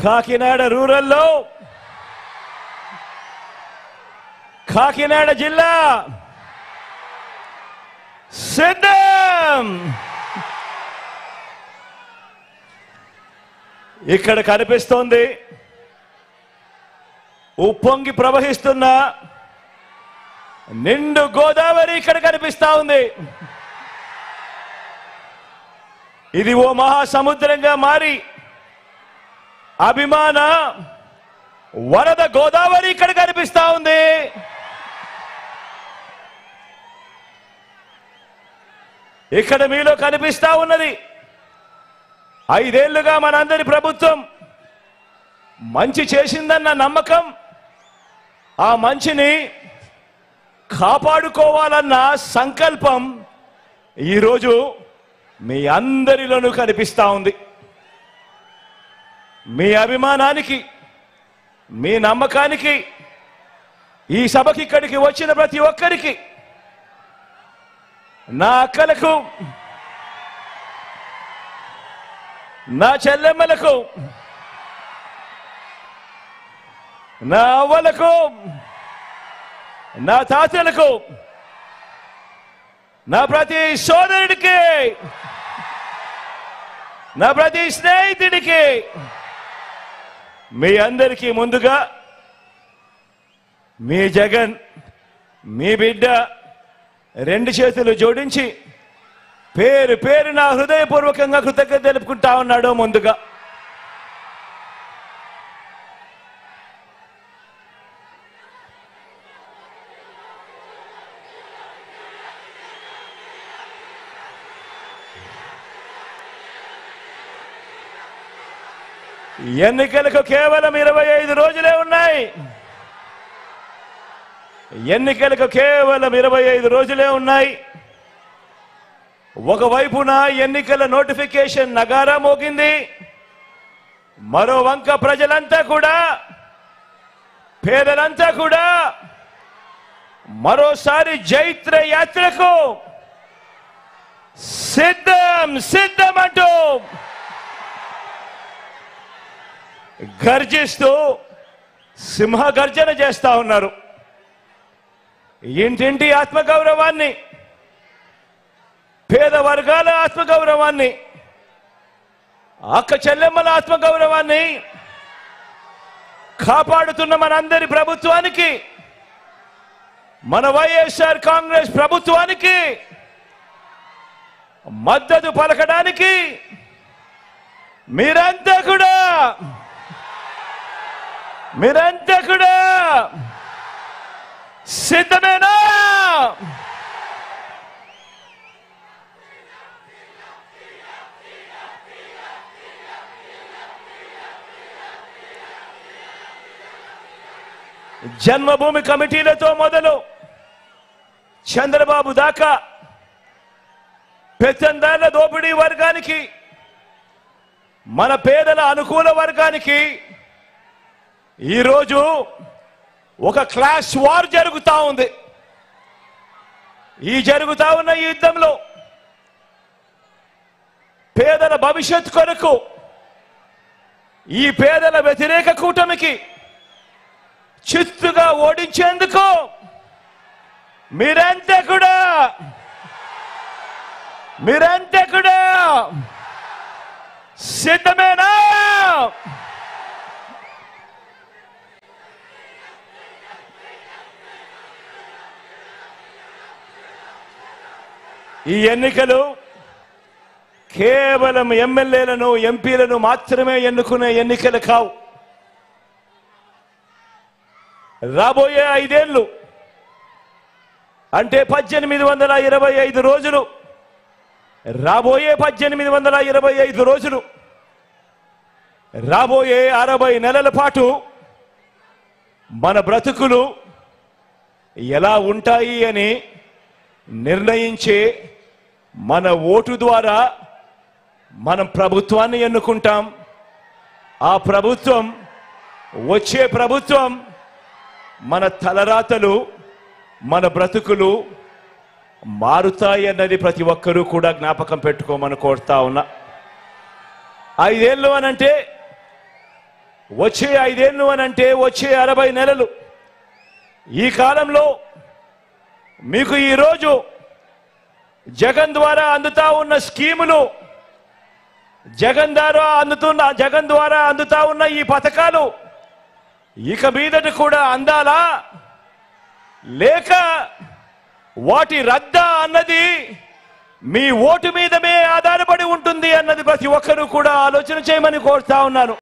కాకినాడ రూరల్లో కాకినాడ జిల్లా సిద్ధం. ఇక్కడ కనిపిస్తోంది ఉప్పొంగి ప్రవహిస్తున్న నిండు గోదావరి ఇక్కడ కనిపిస్తా ఉంది. ఇది ఓ మహాసముద్రంగా మారి అభిమాన వరద గోదావరి ఇక్కడ కనిపిస్తా ఉంది. ఇక్కడ మీలో కనిపిస్తా ఉన్నది 5 ఏళ్లుగా మనందరి ప్రభుత్వం మంచి చేసిందన్న నమ్మకం, ఆ మంచిని కాపాడుకోవాలన్న సంకల్పం ఈరోజు మీ అందరిలోనూ కనిపిస్తా ఉంది. మీ అభిమానానికి, మీ నమ్మకానికి, ఈ సభకి ఇక్కడికి వచ్చిన ప్రతి ఒక్కరికి, నా అక్కలకు, నా చెల్లెమ్మలకు, నా అవ్వలకు, నా తాతలకు, నా ప్రతి సోదరుడికి, నా ప్రతి స్నేహితుడికి, మీ అందరికీ ముందుగా మీ జగన్, మీ బిడ్డ 2 చేతులు జోడించి పేరు పేరు నా హృదయపూర్వకంగా కృతజ్ఞత తెలుపుకుంటా ఉన్నాడు. ముందుగా ఎన్నికలకు కేవలం 25 రోజులే ఉన్నాయి. ఎన్నికలకు కేవలం 25 రోజులే ఉన్నాయి. ఒకవైపున ఎన్నికల నోటిఫికేషన్ నగారా మోగింది, మరో వంక ప్రజలంతా కూడా, పేదలంతా కూడా మరోసారి జైత్ర యాత్రకు సిద్ధం సిద్ధం అంటూ గర్జిస్తూ సింహ గర్జన చేస్తా ఉన్నారు. ఇంటింటి ఆత్మగౌరవాన్ని, పేద వర్గాల ఆత్మగౌరవాన్ని, అక్క చెల్లెమ్మల ఆత్మగౌరవాన్ని కాపాడుతున్న మనందరి ప్రభుత్వానికి, మన వైఎస్ఆర్ కాంగ్రెస్ ప్రభుత్వానికి మద్దతు పలకడానికి మీరంతా కూడా సిద్ధమేనా? జన్మభూమి కమిటీలతో మొదలు చంద్రబాబు దాకా పెత్తందారుల దోపిడీ వర్గానికి, మన పేదల అనుకూల వర్గానికి ఈరోజు ఒక క్లాస్ వార్ జరుగుతా ఉంది. ఈ జరుగుతా ఉన్న ఈ యుద్ధంలో పేదల భవిష్యత్ కొరకు, ఈ పేదల వ్యతిరేక కూటమికి చిత్తుగా ఓడించేందుకు మీరంతా కూడా సిద్ధమేనా? ఈ ఎన్నికలు కేవలం ఎమ్మెల్యేలను, ఎంపీలను మాత్రమే ఎన్నుకునే ఎన్నికలు కావు. రాబోయే 5 ఏళ్ళు అంటే 1825 రోజులు, రాబోయే 1825 రోజులు, రాబోయే 60 నెలల పాటు మన బ్రతుకులు ఎలా ఉంటాయి అని నిర్ణయించే మన ఓటు ద్వారా మనం ప్రభుత్వాన్ని ఎన్నుకుంటాం. ఆ ప్రభుత్వం, వచ్చే ప్రభుత్వం మన తలరాతలు, మన బ్రతుకులు మారుతాయన్నది ప్రతి ఒక్కరూ కూడా జ్ఞాపకం పెట్టుకోమని కోరుతా ఉన్నా. 5 ఏళ్ళు అనంటే వచ్చే 5 ఏళ్ళు అనంటే వచ్చే 60 నెలలు, ఈ కాలంలో మీకు ఈరోజు జగన్ ద్వారా అందుతా ఉన్న స్కీములు, జగన్ ద్వారా అందుతా ఉన్న ఈ పథకాలు ఇక మీదట కూడా అందాలా లేక వాటి రద్దా అన్నది మీ ఓటు మీదమే ఆధారపడి ఉంటుంది అన్నది ప్రతి ఒక్కరూ కూడా ఆలోచన చేయమని కోరుతా ఉన్నాను.